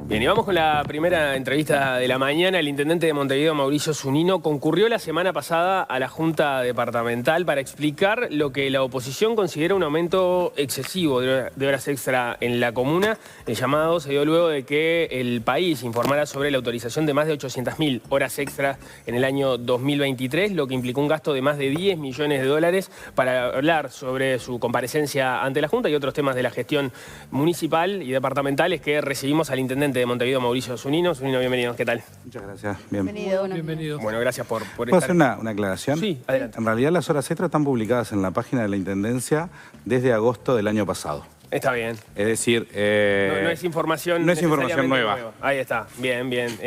Bien, y vamos con la primera entrevista de la mañana. El intendente de Montevideo, Mauricio Zunino, concurrió la semana pasada a la Junta Departamental para explicar lo que la oposición considera un aumento excesivo de horas extra en la comuna. El llamado se dio luego de que el país informara sobre la autorización de más de 800.000 horas extras en el año 2023, lo que implicó un gasto de más de 10 millones de dólares para hablar sobre su comparecencia ante la Junta y otros temas de la gestión municipal y departamentales que recibimos al intendente de Montevideo, Mauricio Zunino. Zunino, bienvenido, ¿qué tal? Muchas gracias. Bien. Bienvenido. Bueno, gracias por estar. ¿Puedo hacer una aclaración? Sí, adelante. En realidad las horas extras están publicadas en la página de la Intendencia desde agosto del año pasado. Está bien. Es decir... no es información... No es información nueva. Ahí está, bien, bien.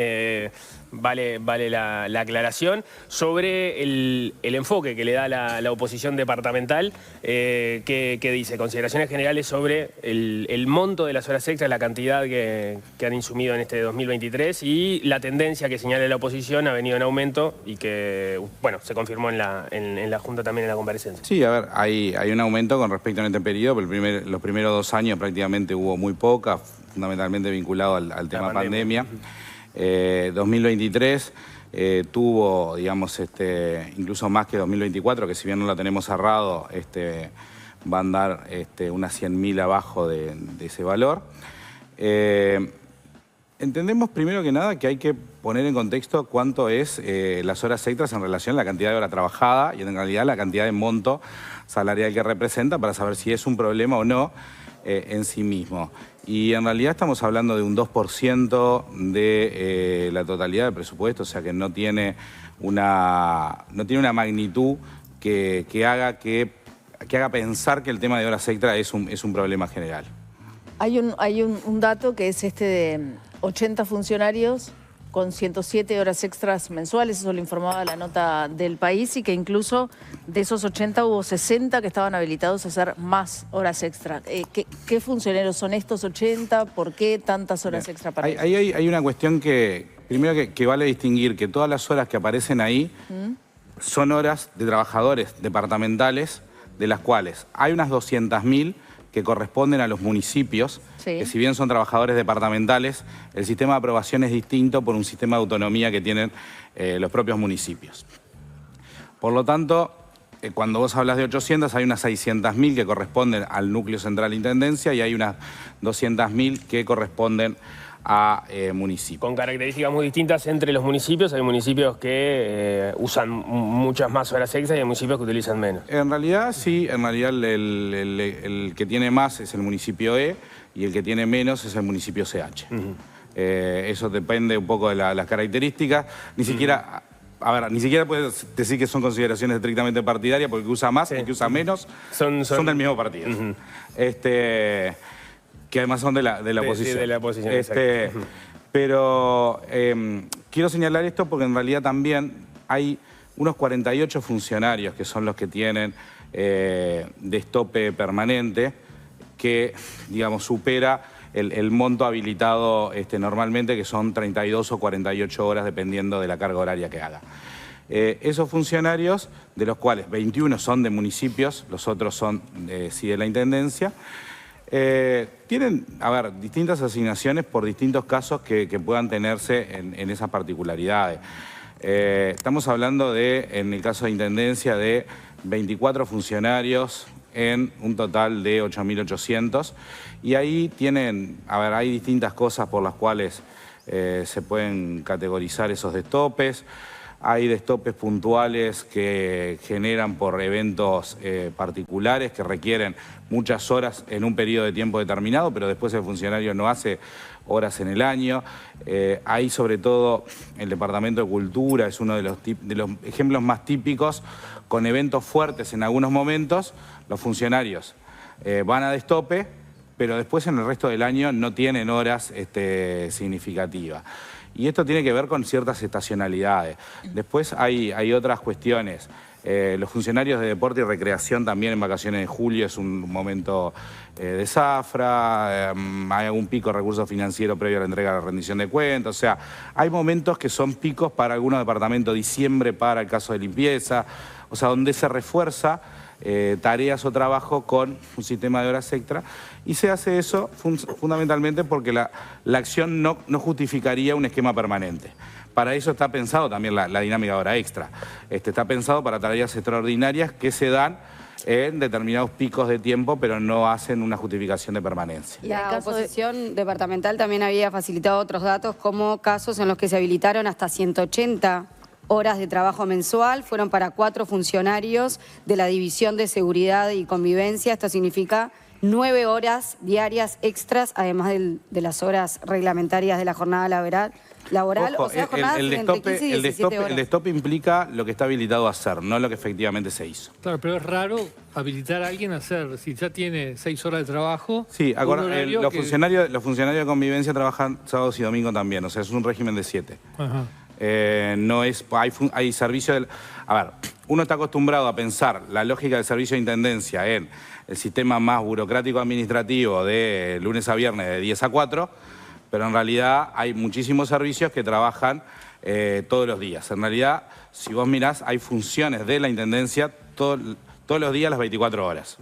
Vale la aclaración. Sobre el enfoque que le da la oposición departamental, ¿qué dice? Consideraciones generales sobre el monto de las horas extras, la cantidad que han insumido en este 2023 y la tendencia que señala la oposición ha venido en aumento y que, bueno, se confirmó en la Junta también en la comparecencia. Sí, a ver, hay un aumento con respecto a este periodo, pero los primeros 2 años prácticamente hubo muy poca, fundamentalmente vinculado al tema pandemia. 2023 tuvo, digamos, incluso más que 2024, que si bien no la tenemos cerrado, va a andar unas 100.000 abajo de ese valor. Entendemos primero que nada que hay que poner en contexto cuánto es las horas extras en relación a la cantidad de hora trabajada y en realidad la cantidad de monto salarial que representa para saber si es un problema o no en sí mismo. Y en realidad estamos hablando de un 2% de la totalidad del presupuesto, o sea que no tiene una magnitud que haga pensar que el tema de horas extra es un problema general. Hay un dato que es de 80 funcionarios con 107 horas extras mensuales, eso lo informaba la nota del País, y que incluso de esos 80 hubo 60 que estaban habilitados a hacer más horas extra. ¿Qué funcionarios son estos 80? ¿Por qué tantas horas extra para ellos? Hay una cuestión primero que vale distinguir, que todas las horas que aparecen ahí son horas de trabajadores departamentales, de las cuales hay unas 200.000 que corresponden a los municipios, que si bien son trabajadores departamentales, el sistema de aprobación es distinto por un sistema de autonomía que tienen los propios municipios. Por lo tanto, cuando vos hablas de 800, hay unas 600.000 que corresponden al núcleo central de intendencia y hay unas 200.000 que corresponden a municipios. Con características muy distintas entre los municipios. Hay municipios que usan muchas más horas extras y hay municipios que utilizan menos. En realidad sí, en realidad el que tiene más es el municipio E y el que tiene menos es el municipio CH. Eso depende un poco de las características. Ni siquiera puedes decir que son consideraciones estrictamente partidarias, porque el que usa más y el que usa menos son del mismo partido. Que además son de la oposición. Sí, de la oposición, pero quiero señalar esto porque en realidad también hay unos 48 funcionarios que son los que tienen destope permanente, que, digamos, supera el monto habilitado normalmente, que son 32 o 48 horas, dependiendo de la carga horaria que haga. Esos funcionarios, de los cuales 21 son de municipios, los otros son sí de la Intendencia, tienen, distintas asignaciones por distintos casos que puedan tenerse en esas particularidades. Estamos hablando en el caso de Intendencia, de 24 funcionarios en un total de 8.800. Y ahí hay distintas cosas por las cuales se pueden categorizar esos destopes. Hay destopes puntuales que generan por eventos particulares que requieren muchas horas en un periodo de tiempo determinado, pero después el funcionario no hace horas en el año. Ahí, sobre todo, el Departamento de Cultura es uno de los ejemplos más típicos. Con eventos fuertes en algunos momentos, los funcionarios van a destope, pero después en el resto del año no tienen horas significativas. Y esto tiene que ver con ciertas estacionalidades. Después hay otras cuestiones. Los funcionarios de deporte y recreación también en vacaciones de julio es un momento de zafra, hay algún pico de recursos financieros previo a la entrega de la rendición de cuentas. O sea, hay momentos que son picos para algunos departamentos, diciembre para el caso de limpieza, o sea, donde se refuerza tareas o trabajo con un sistema de horas extra. Y se hace eso fundamentalmente porque la acción no justificaría un esquema permanente. Para eso está pensado también la dinámica de hora extra. Está pensado para tareas extraordinarias que se dan en determinados picos de tiempo, pero no hacen una justificación de permanencia. La oposición departamental también había facilitado otros datos, como casos en los que se habilitaron hasta 180 horas de trabajo mensual, fueron para 4 funcionarios de la División de Seguridad y Convivencia. Esto significa 9 horas diarias extras, además de las horas reglamentarias de la jornada laboral. Ojo, O sea, jornadas entre 15 y 17 horas. El stop implica lo que está habilitado a hacer, no lo que efectivamente se hizo. Claro, pero es raro habilitar a alguien a hacer, si ya tiene 6 horas de trabajo. Sí, los funcionarios de convivencia trabajan sábados y domingos también, o sea, es un régimen de 7. Ajá. No es, hay servicio del... A ver, uno está acostumbrado a pensar la lógica del servicio de intendencia en el sistema más burocrático administrativo de lunes a viernes de 10 a 4, pero en realidad hay muchísimos servicios que trabajan todos los días. En realidad, si vos mirás, hay funciones de la intendencia todos los días, las 24 horas.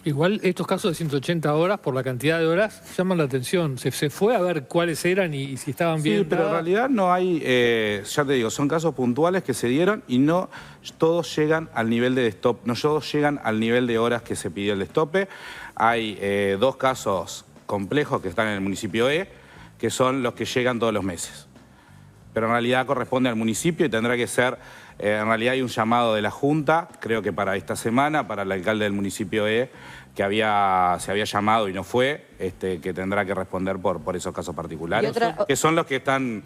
Igual estos casos de 180 horas, por la cantidad de horas, llaman la atención. Se fue a ver cuáles eran y si estaban bien. Sí, pero en realidad no hay, ya te digo, son casos puntuales que se dieron y no todos llegan al nivel de stop, no todos llegan al nivel de horas que se pidió el destope. Hay 2 casos complejos que están en el municipio E, que son los que llegan todos los meses. Pero en realidad corresponde al municipio y tendrá que ser, en realidad hay un llamado de la Junta, creo que para esta semana, para el alcalde del municipio E, que se había llamado y no fue, que tendrá que responder por esos casos particulares, que son los que están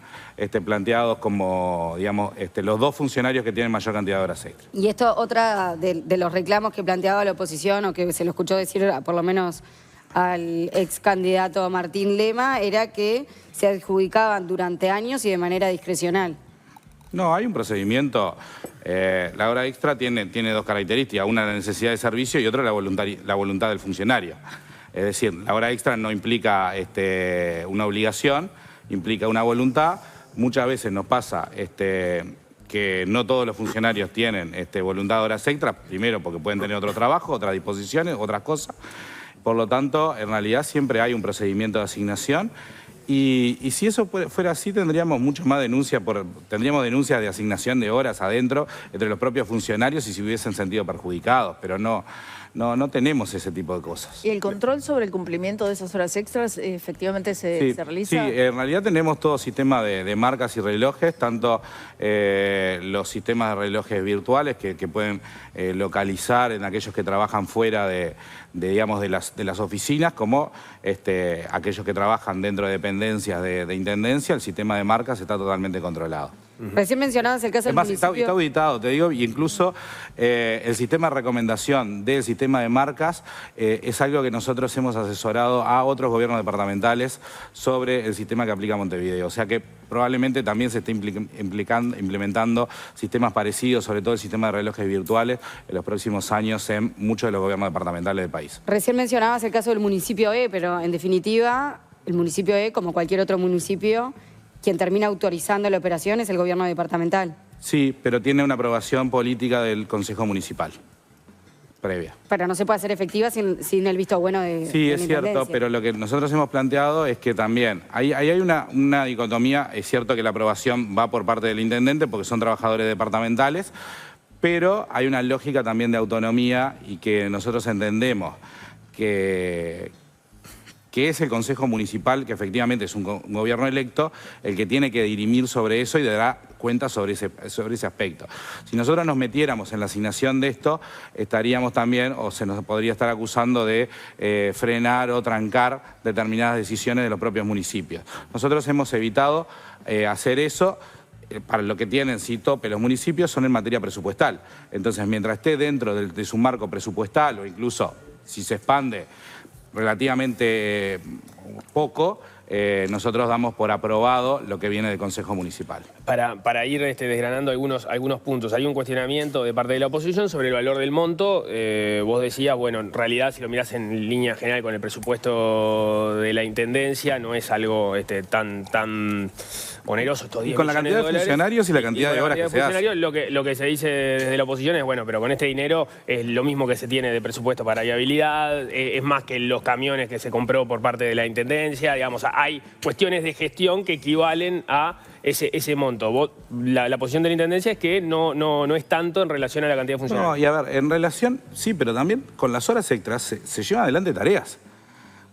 planteados como, digamos, los 2 funcionarios que tienen mayor cantidad de horas extras. Y esto, otra de los reclamos que planteaba la oposición, o que se lo escuchó decir por lo menos al ex candidato Martín Lema, era que se adjudicaban durante años y de manera discrecional. No, hay un procedimiento. La hora extra tiene 2 características, una la necesidad de servicio y otra la voluntad del funcionario. Es decir, la hora extra no implica una obligación, implica una voluntad. Muchas veces nos pasa que no todos los funcionarios tienen voluntad de horas extras, primero porque pueden tener otro trabajo, otras disposiciones, otras cosas. Por lo tanto, en realidad siempre hay un procedimiento de asignación y si eso fuera así tendríamos mucho más denuncias, tendríamos denuncias de asignación de horas adentro entre los propios funcionarios y se hubiesen sentido perjudicados, pero no tenemos ese tipo de cosas. ¿Y el control sobre el cumplimiento de esas horas extras efectivamente se realiza? Sí, en realidad tenemos todo sistema de marcas y relojes, tanto los sistemas de relojes virtuales que pueden localizar en aquellos que trabajan fuera digamos, de las oficinas, como aquellos que trabajan dentro de dependencias de intendencia. El sistema de marcas está totalmente controlado. Recién mencionabas el caso del municipio. Está auditado, te digo, y incluso el sistema de recomendación del sistema de marcas es algo que nosotros hemos asesorado a otros gobiernos departamentales sobre el sistema que aplica Montevideo. O sea que probablemente también se esté implementando sistemas parecidos, sobre todo el sistema de relojes virtuales, en los próximos años en muchos de los gobiernos departamentales del país. Recién mencionabas el caso del municipio E, pero en definitiva, el municipio E, como cualquier otro municipio, quien termina autorizando la operación es el gobierno departamental. Sí, pero tiene una aprobación política del Consejo Municipal, previa. Pero no se puede hacer efectiva sin el visto bueno de Sí, de es la cierto, intendencia. pero lo que nosotros hemos planteado es que también, ahí hay una dicotomía. Es cierto que la aprobación va por parte del intendente porque son trabajadores departamentales, pero hay una lógica también de autonomía y que nosotros entendemos que es el Consejo Municipal, que efectivamente es un gobierno electo, el que tiene que dirimir sobre eso y dará cuenta sobre ese aspecto. Si nosotros nos metiéramos en la asignación de esto, estaríamos también, o se nos podría estar acusando de frenar o trancar determinadas decisiones de los propios municipios. Nosotros hemos evitado hacer eso. Para lo que tienen sí tope los municipios son en materia presupuestal. Entonces, mientras esté dentro de su marco presupuestal o incluso si se expande relativamente poco, nosotros damos por aprobado lo que viene del Consejo Municipal. Para ir desgranando algunos puntos, hay un cuestionamiento de parte de la oposición sobre el valor del monto. Vos decías, bueno, en realidad si lo mirás en línea general con el presupuesto de la Intendencia, no es algo tan oneroso estos 10 Y con la cantidad de millones funcionarios y la cantidad de horas que se hace. Lo que se dice desde la oposición es, bueno, pero con este dinero es lo mismo que se tiene de presupuesto para viabilidad, es más que los camiones que se compró por parte de la Intendencia, digamos, hay cuestiones de gestión que equivalen a ese monto. La posición de la Intendencia es que no es tanto en relación a la cantidad de funcionarios. No, y a ver, en relación, sí, pero también con las horas extras se llevan adelante tareas.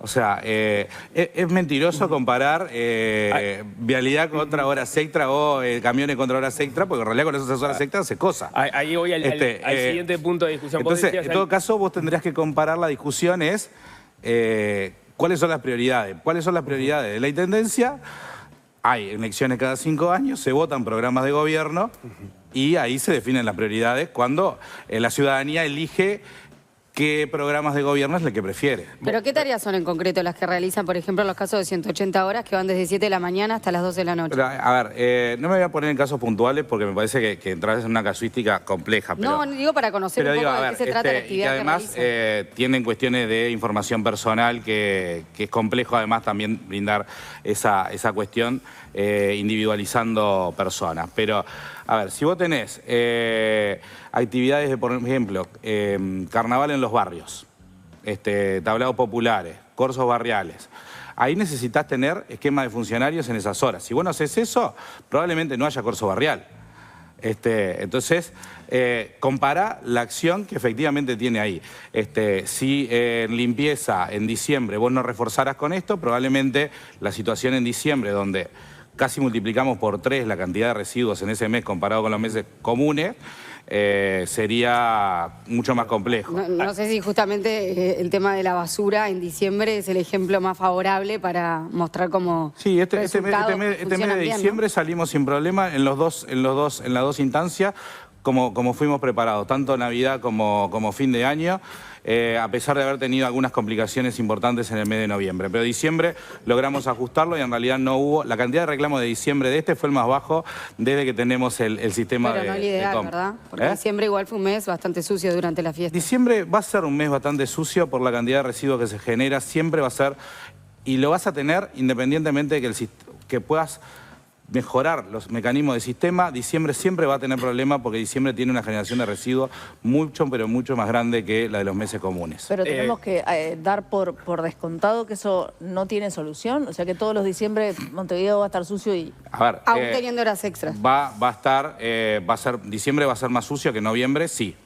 O sea, es mentiroso comparar vialidad contra horas extra o camiones contra horas extra, porque en realidad con esas horas extras se cosa. Ahí voy al siguiente punto de discusión. Entonces, en todo caso, vos tendrías que comparar la discusión cuáles son las prioridades. ¿Cuáles son las prioridades de la Intendencia? Hay elecciones cada 5 años, se votan programas de gobierno y ahí se definen las prioridades cuando la ciudadanía elige qué programas de gobierno es el que prefiere. ¿Pero qué tareas son en concreto las que realizan, por ejemplo, los casos de 180 horas que van desde 7 de la mañana hasta las 12 de la noche? Pero, a ver, no me voy a poner en casos puntuales porque me parece que entras en una casuística compleja. No, digo para conocer un poco de qué se trata la actividad y además tienen cuestiones de información personal que es complejo además también brindar esa cuestión individualizando personas. Pero, a ver, si vos tenés actividades de, por ejemplo, carnaval en los barrios, tablados populares, corsos barriales, ahí necesitas tener esquema de funcionarios en esas horas. Si vos no haces eso, probablemente no haya corso barrial. Entonces, compará la acción que efectivamente tiene ahí. Si en limpieza en diciembre vos no reforzaras con esto, probablemente la situación en diciembre, donde casi multiplicamos por 3 la cantidad de residuos en ese mes comparado con los meses comunes, sería mucho más complejo. No sé si justamente el tema de la basura en diciembre es el ejemplo más favorable para mostrar cómo sí, este mes de diciembre, ¿no? Salimos sin problema en las dos instancias, como fuimos preparados, tanto Navidad como fin de año, a pesar de haber tenido algunas complicaciones importantes en el mes de noviembre. Pero diciembre logramos ajustarlo y en realidad no hubo... La cantidad de reclamos de diciembre de fue el más bajo desde que tenemos el sistema Pero no el ideal, ¿verdad? Porque diciembre igual fue un mes bastante sucio durante la fiesta. Diciembre va a ser un mes bastante sucio por la cantidad de residuos que se genera, siempre va a ser... Y lo vas a tener independientemente de que puedas mejorar los mecanismos de sistema. Diciembre siempre va a tener problemas porque diciembre tiene una generación de residuos mucho más grande que la de los meses comunes. Pero tenemos que dar por descontado que eso no tiene solución, o sea que todos los diciembre Montevideo va a estar sucio y... A ver, aún teniendo horas extras. Diciembre va a ser más sucio que noviembre, sí.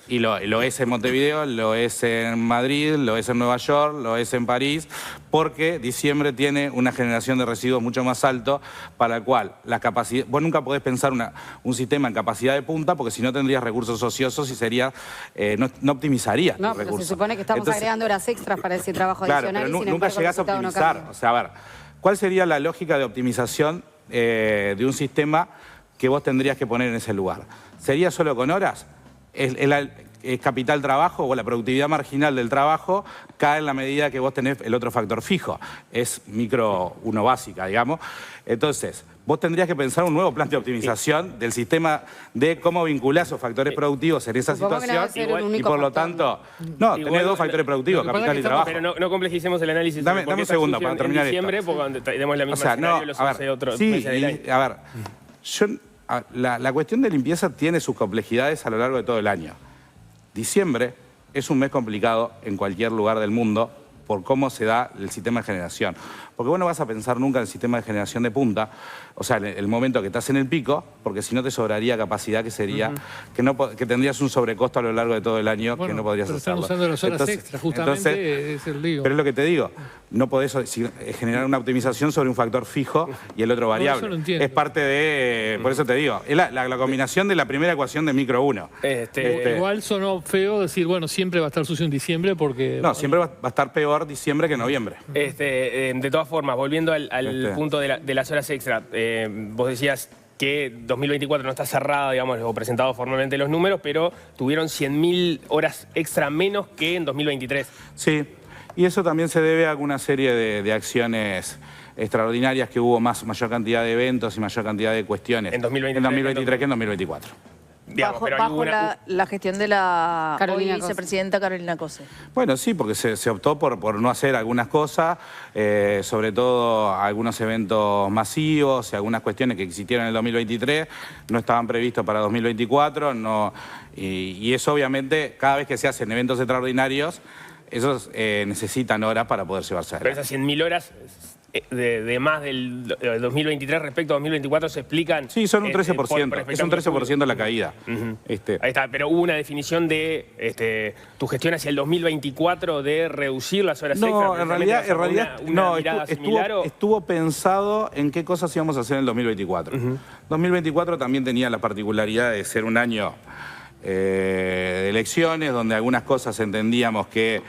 Y lo es en Montevideo, lo es en Madrid, lo es en Nueva York, lo es en París, porque diciembre tiene una generación de residuos mucho más alto, para el cual la capacidad... Vos nunca podés pensar un sistema en capacidad de punta, porque si no tendrías recursos ociosos y sería no optimizarías no, los pero recursos. Se supone que estamos agregando horas extras para ese trabajo adicional. Pero y sin nunca embargo, llegás a optimizar. O sea, a ver, ¿cuál sería la lógica de optimización de un sistema que vos tendrías que poner en ese lugar? ¿Sería solo con horas? El capital trabajo o la productividad marginal del trabajo cae en la medida que vos tenés el otro factor fijo. Es micro 1 básica, digamos. Entonces, vos tendrías que pensar un nuevo plan de optimización del sistema de cómo vincular esos factores productivos en esa situación. Y por lo tanto, tenés dos factores productivos, capital y trabajo. Pero no complejicemos el análisis. Dame un segundo para terminar esto. En diciembre, porque tenemos la misma escenario los 11 otros meses del año. A ver, la cuestión de limpieza tiene sus complejidades a lo largo de todo el año. Diciembre es un mes complicado en cualquier lugar del mundo por cómo se da el sistema de generación. Porque vos no vas a pensar nunca en el sistema de generación de punta, o sea, en el momento que estás en el pico, porque si no te sobraría capacidad que sería, que tendrías un sobrecosto a lo largo de todo el año que no podrías hacerlo. Están usando las horas extras, justamente es el lío. Pero es lo que te digo, no podés generar una optimización sobre un factor fijo y el otro variable. Eso lo entiendo. Es parte de, por eso te digo, es la combinación de la primera ecuación de micro 1. Igual sonó feo decir, bueno, siempre va a estar sucio en diciembre porque... No, siempre va a estar peor diciembre que noviembre. De todas formas, volviendo al punto de las horas extra, vos decías que 2024 no está cerrada, digamos, o presentado formalmente los números, pero tuvieron 100.000 horas extra menos que en 2023. Sí, Y eso también se debe a alguna serie de acciones extraordinarias que hubo mayor cantidad de eventos y mayor cantidad de cuestiones En 2023 que en 2024. Digamos, Bajo, pero hay bajo una- la gestión de la Carolina hoy Cose. vicepresidenta Carolina Cose. Bueno, sí, porque se optó por no hacer algunas cosas, sobre todo algunos eventos masivos y algunas cuestiones que existieron en el 2023 no estaban previstos para 2024, y eso obviamente cada vez que se hacen eventos extraordinarios, esos necesitan horas para poder llevarse Pero adelante. esas 100.000 horas de más del 2023 respecto a 2024 se explican... Sí, son un 13%, por es un espectáculo 13% la caída. Ahí está, pero hubo una definición de tu gestión hacia el 2024 de reducir las horas extras. No, en realidad una no, mirada similar, ¿o? estuvo pensado en qué cosas íbamos a hacer en el 2024. 2024 también tenía la particularidad de ser un año de elecciones, donde algunas cosas entendíamos que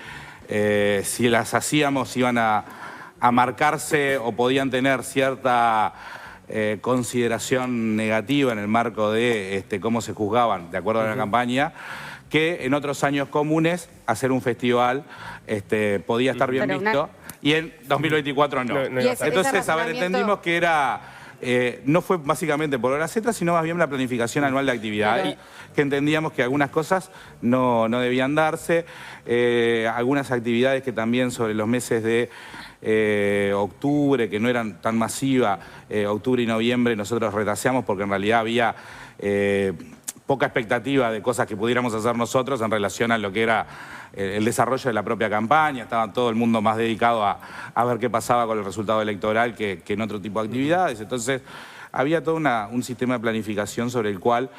si las hacíamos iban a marcarse o podían tener cierta consideración negativa en el marco de cómo se juzgaban de acuerdo a la campaña, que en otros años comunes hacer un festival podía estar bien Pero visto y en 2024 no. No Y ese Entonces, a ver, razonamiento- entendimos que era... no fue básicamente por horas extras, sino más bien la planificación anual de actividades, que entendíamos que algunas cosas no debían darse, algunas actividades que también sobre los meses de octubre, que no eran tan masivas, octubre y noviembre nosotros retraseamos porque en realidad había poca expectativa de cosas que pudiéramos hacer nosotros en relación a lo que era el desarrollo de la propia campaña. Estaba todo el mundo más dedicado a ver qué pasaba con el resultado electoral que en otro tipo de actividades. Entonces, había todo un sistema de planificación sobre el cual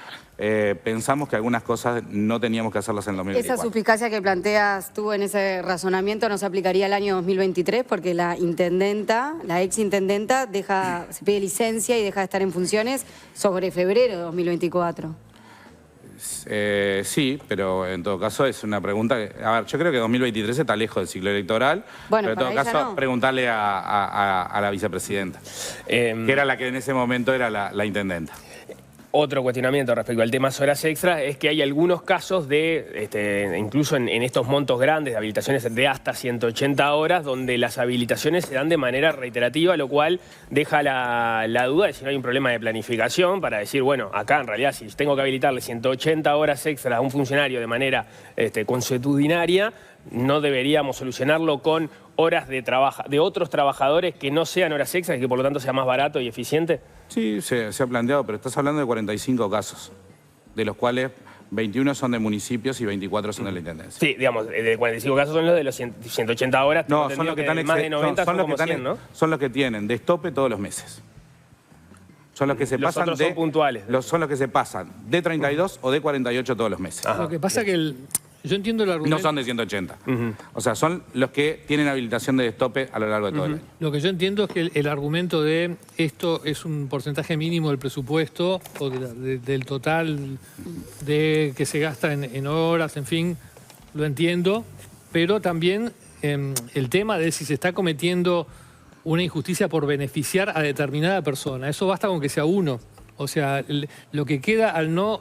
pensamos que algunas cosas no teníamos que hacerlas en 2024. Esa suspicacia que planteas tú en ese razonamiento no se aplicaría al año 2023 porque la intendenta, la ex intendenta, se pide licencia y deja de estar en funciones sobre febrero de 2024. Sí, pero en todo caso es una pregunta que... A ver, yo creo que 2023 está lejos del ciclo electoral, Bueno, pero en todo para ella caso no. preguntarle a la vicepresidenta, que era la que en ese momento era la intendenta. Otro cuestionamiento respecto al tema horas extras es que hay algunos casos de, incluso en estos montos grandes de habilitaciones de hasta 180 horas, donde las habilitaciones se dan de manera reiterativa, lo cual deja la duda de si no hay un problema de planificación para decir, bueno, acá en realidad si tengo que habilitarle 180 horas extras a un funcionario de manera consuetudinaria, no deberíamos solucionarlo con horas de otros trabajadores que no sean horas extras y que por lo tanto sea más barato y eficiente. Sí, se ha planteado, pero estás hablando de 45 casos, de los cuales 21 son de municipios y 24 son de la intendencia. Sí, digamos, de 45 casos son los de los 180 horas. No, tengo son los que entendido están más de 90 son como 100, ¿no? son los que tienen de estope todos los meses. Son los que se Los pasan otros son puntuales. son los que se pasan de 32 o de 48 todos los meses. Lo que pasa que yo entiendo el argumento. No son de 180. O sea, son los que tienen habilitación de estope a lo largo de todo el año. Lo que yo entiendo es que el argumento de esto es un porcentaje mínimo del presupuesto o del total de que se gasta en horas, en fin, lo entiendo, pero también el tema de si se está cometiendo una injusticia por beneficiar a determinada persona, eso basta con que sea uno. O sea, lo que queda al no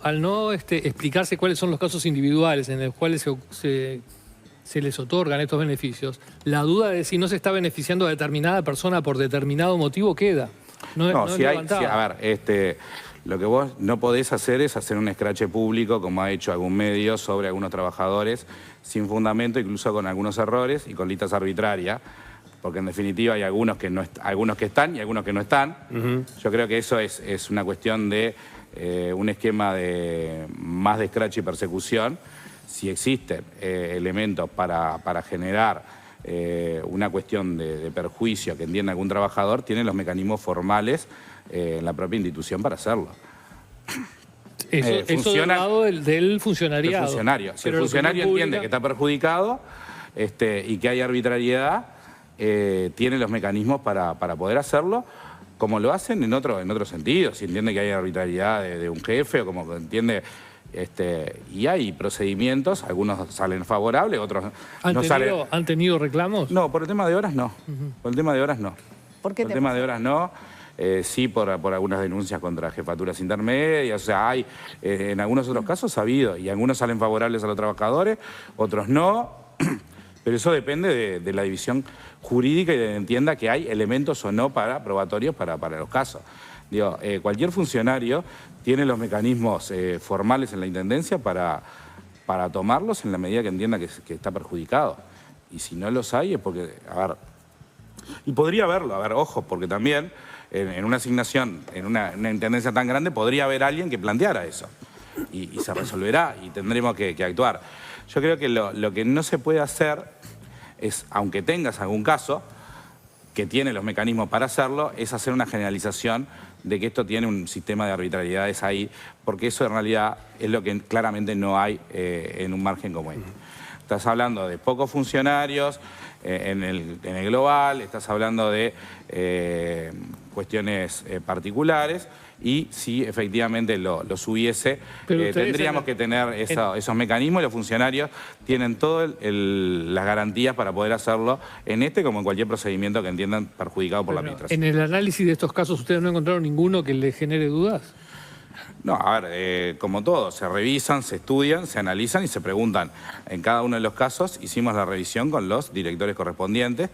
explicarse cuáles son los casos individuales en los cuales se les otorgan estos beneficios, la duda de si no se está beneficiando a determinada persona por determinado motivo queda. No es levantada. A ver, lo que vos no podés hacer es hacer un escrache público, como ha hecho algún medio, sobre algunos trabajadores, sin fundamento, incluso con algunos errores y con listas arbitrarias. Porque en definitiva hay algunos que están y algunos que no están. Yo creo que eso es una cuestión de un esquema más de escrache y persecución. Si existen elementos para generar una cuestión de perjuicio que entienda algún trabajador, tienen los mecanismos formales en la propia institución para hacerlo. Eso del lado del funcionariado. Del funcionario. Si el Pero funcionario la opinión entiende que está perjudicado y que hay arbitrariedad, tiene los mecanismos para poder hacerlo, como lo hacen en otro sentido. Si entiende que hay arbitrariedad de un jefe o como entiende... y hay procedimientos, algunos salen favorables, otros no salen... ¿Han tenido reclamos? No, por el tema de horas no. Por el tema de horas no. ¿Por qué Por el tema de horas no. Sí, por algunas denuncias contra jefaturas intermedias. O sea, hay en algunos otros casos ha habido, y algunos salen favorables a los trabajadores, otros no. Pero eso depende de la división jurídica y de que entienda que hay elementos o no probatorios para los casos. Digo, cualquier funcionario tiene los mecanismos formales en la Intendencia para tomarlos en la medida que entienda que está perjudicado. Y si no los hay es porque, a ver, y podría haberlo, a ver, ojo, porque también en una asignación, en una Intendencia tan grande, podría haber alguien que planteara eso. Y se resolverá y tendremos que actuar. Yo creo que lo que no se puede hacer es, aunque tengas algún caso que tiene los mecanismos para hacerlo, es hacer una generalización de que esto tiene un sistema de arbitrariedades ahí, porque eso en realidad es lo que claramente no hay en un margen como este. Estás hablando de pocos funcionarios en el global, estás hablando de cuestiones particulares, y si efectivamente los hubiese, tendríamos que tener esos mecanismos, y los funcionarios tienen todas las garantías para poder hacerlo en este como en cualquier procedimiento que entiendan perjudicado por la administración. En el análisis de estos casos, ¿ustedes no encontraron ninguno que les genere dudas? No, a ver, como todo, se revisan, se estudian, se analizan y se preguntan. En cada uno de los casos hicimos la revisión con los directores correspondientes,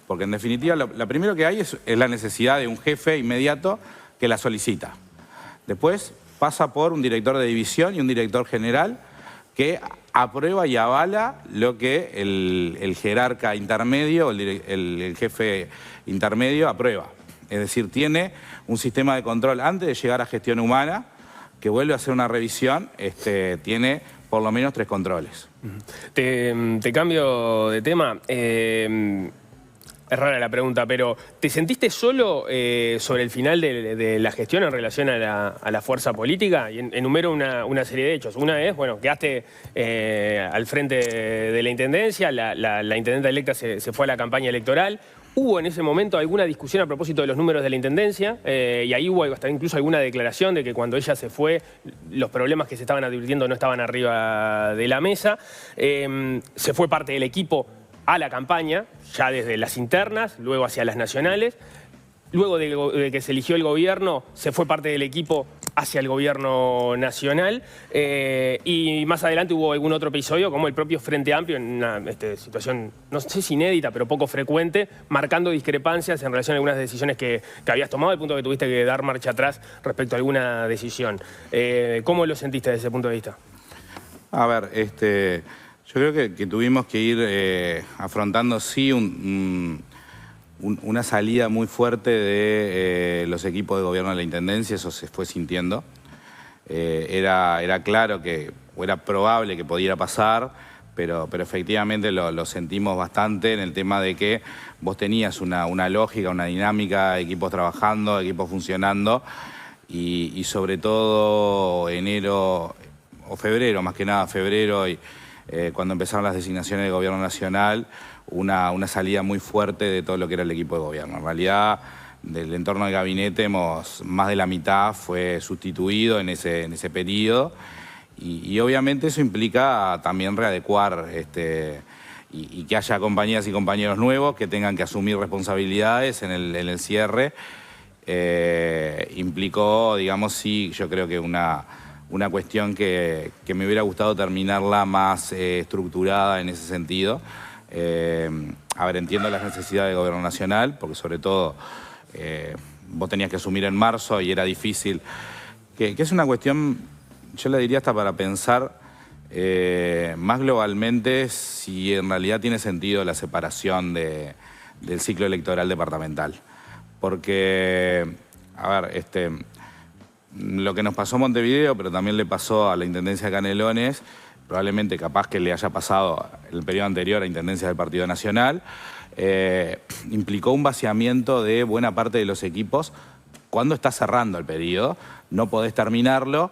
porque en definitiva lo primero que hay es la necesidad de un jefe inmediato que la solicita. Después pasa por un director de división y un director general que aprueba y avala lo que el jerarca intermedio, el jefe intermedio aprueba. Es decir, tiene un sistema de control antes de llegar a gestión humana, que vuelve a hacer una revisión, tiene por lo menos 3 controles. Te cambio de tema. Es rara la pregunta, pero ¿te sentiste solo sobre el final de la gestión en relación a la fuerza política? Y enumero una serie de hechos. Una es, bueno, quedaste al frente de la Intendencia, la Intendenta electa se fue a la campaña electoral. ¿Hubo en ese momento alguna discusión a propósito de los números de la Intendencia? Y ahí hubo hasta incluso alguna declaración de que cuando ella se fue, los problemas que se estaban advirtiendo no estaban arriba de la mesa. Se fue parte del equipo a la campaña, ya desde las internas, luego hacia las nacionales. Luego de que se eligió el gobierno, se fue parte del equipo hacia el gobierno nacional. Y más adelante hubo algún otro episodio, como el propio Frente Amplio, en una situación, no sé si inédita, pero poco frecuente, marcando discrepancias en relación a algunas decisiones que habías tomado, al punto que tuviste que dar marcha atrás respecto a alguna decisión. ¿Cómo lo sentiste desde ese punto de vista? A ver, yo creo que tuvimos que ir afrontando, sí, una salida muy fuerte de los equipos de gobierno de la Intendencia, eso se fue sintiendo. Era claro que, o era probable que pudiera pasar, pero efectivamente lo sentimos bastante en el tema de que vos tenías una lógica, una dinámica, equipos trabajando, equipos funcionando, y sobre todo enero o febrero, más que nada febrero, y cuando empezaron las designaciones de gobierno nacional, una salida muy fuerte de todo lo que era el equipo de gobierno. En realidad, del entorno del gabinete, más de la mitad fue sustituido en ese periodo, y obviamente eso implica también readecuar y que haya compañeras y compañeros nuevos que tengan que asumir responsabilidades en el cierre. Implicó, digamos, sí, yo creo que una cuestión que me hubiera gustado terminarla más estructurada en ese sentido. A ver, entiendo las necesidades del gobierno nacional, porque sobre todo vos tenías que asumir en marzo y era difícil. Que es una cuestión, yo le diría hasta para pensar más globalmente si en realidad tiene sentido la separación del ciclo electoral departamental. Porque, a ver, lo que nos pasó a Montevideo, pero también le pasó a la Intendencia de Canelones, probablemente capaz que le haya pasado el periodo anterior a Intendencia del Partido Nacional, implicó un vaciamiento de buena parte de los equipos cuando está cerrando el periodo, no podés terminarlo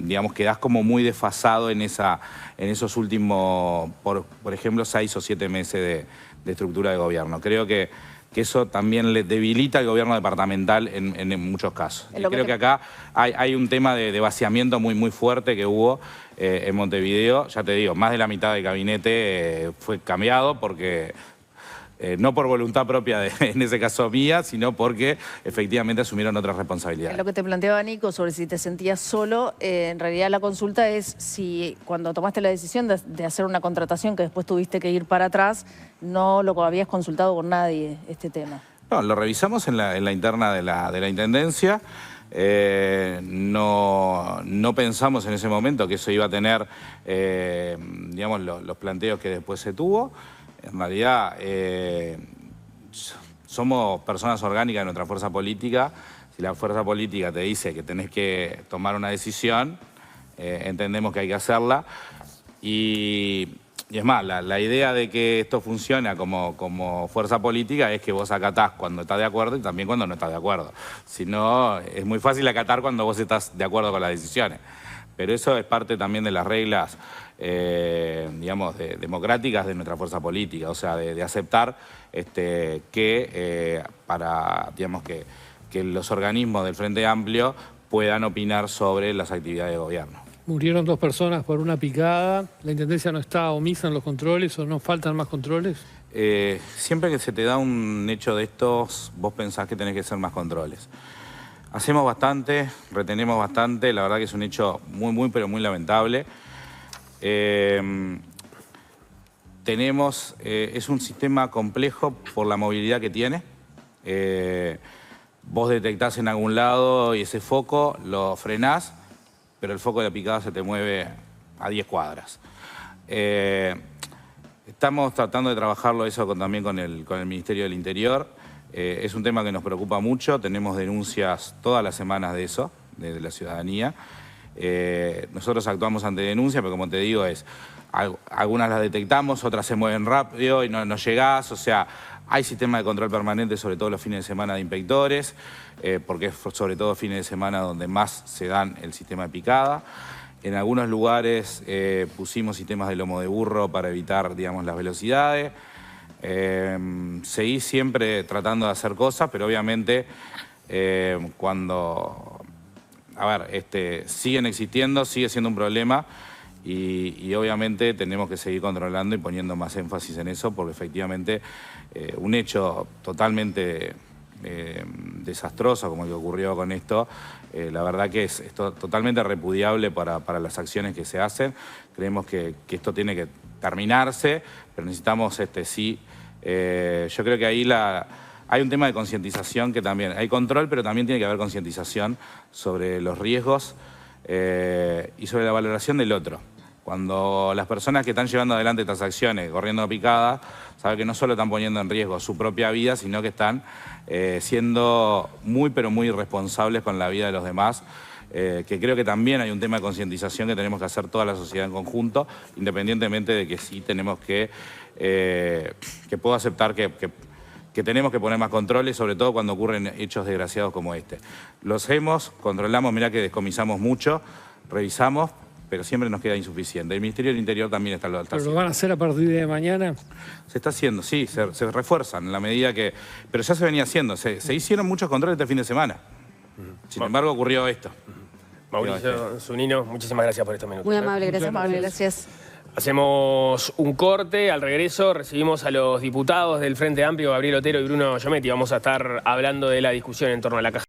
digamos, quedás como muy desfasado en esos últimos, por ejemplo, 6 o 7 meses de estructura de gobierno. Creo que eso también le debilita al gobierno departamental en muchos casos. Creo que acá hay un tema de vaciamiento muy fuerte que hubo en Montevideo. Ya te digo, más de la mitad del gabinete fue cambiado porque no por voluntad propia, en ese caso mía, sino porque efectivamente asumieron otras responsabilidades. Lo que te planteaba Nico sobre si te sentías solo, en realidad la consulta es si cuando tomaste la decisión de hacer una contratación que después tuviste que ir para atrás, no lo habías consultado con nadie este tema. No, lo revisamos en la interna de la Intendencia. No pensamos en ese momento que eso iba a tener, digamos, los planteos que después se tuvo. En realidad, somos personas orgánicas de nuestra fuerza política. Si la fuerza política te dice que tenés que tomar una decisión, entendemos que hay que hacerla. Y es más, la idea de que esto funciona como fuerza política es que vos acatás cuando estás de acuerdo y también cuando no estás de acuerdo. Si no, es muy fácil acatar cuando vos estás de acuerdo con las decisiones. Pero eso es parte también de las reglas, digamos, democráticas de nuestra fuerza política. O sea, de aceptar que digamos, que los organismos del Frente Amplio puedan opinar sobre las actividades de gobierno. Murieron 2 personas por una picada. ¿La Intendencia no está omisa en los controles o no faltan más controles? Siempre que se te da un hecho de estos, vos pensás que tenés que hacer más controles. Hacemos bastante, retenemos bastante, la verdad que es un hecho pero muy lamentable. Es un sistema complejo por la movilidad que tiene. Vos detectás en algún lado y ese foco lo frenás, pero el foco de la picada se te mueve a 10 cuadras. Estamos tratando de trabajarlo eso también con el Ministerio del Interior. Es un tema que nos preocupa mucho, tenemos denuncias todas las semanas de eso, de la ciudadanía. Nosotros actuamos ante denuncia, pero como te digo, algunas las detectamos, otras se mueven rápido y no llegás. O sea, hay sistema de control permanente, sobre todo los fines de semana de inspectores, porque es sobre todo fines de semana donde más se dan el sistema de picada. En algunos lugares pusimos sistemas de lomo de burro para evitar, digamos, las velocidades. Seguí siempre tratando de hacer cosas, pero obviamente siguen existiendo, sigue siendo un problema y obviamente tenemos que seguir controlando y poniendo más énfasis en eso porque efectivamente un hecho totalmente desastroso como el que ocurrió con esto, la verdad que es totalmente repudiable para las acciones que se hacen. Creemos que esto tiene que terminarse, pero necesitamos yo creo que ahí hay un tema de concientización que también, hay control, pero también tiene que haber concientización sobre los riesgos y sobre la valoración del otro. Cuando las personas que están llevando adelante estas acciones, corriendo picadas, saben que no solo están poniendo en riesgo su propia vida, sino que están siendo pero muy responsables con la vida de los demás. Que creo que también hay un tema de concientización que tenemos que hacer toda la sociedad en conjunto, independientemente de que sí tenemos que puedo aceptar que tenemos que poner más controles, sobre todo cuando ocurren hechos desgraciados como este. Los controlamos, mirá que descomisamos mucho, revisamos, pero siempre nos queda insuficiente. El Ministerio del Interior también está haciendo. ¿Pero lo van a hacer a partir de mañana? Se está haciendo, sí, se refuerzan en la medida que... Pero ya se venía haciendo, se hicieron muchos controles este fin de semana. Sin embargo, ocurrió esto. Mauricio Zunino, muchísimas gracias por estos minutos. Muy amable, gracias. Muy amable, gracias. Hacemos un corte, al regreso recibimos a los diputados del Frente Amplio, Gabriel Otero y Bruno Giometti. Vamos a estar hablando de la discusión en torno a la caja.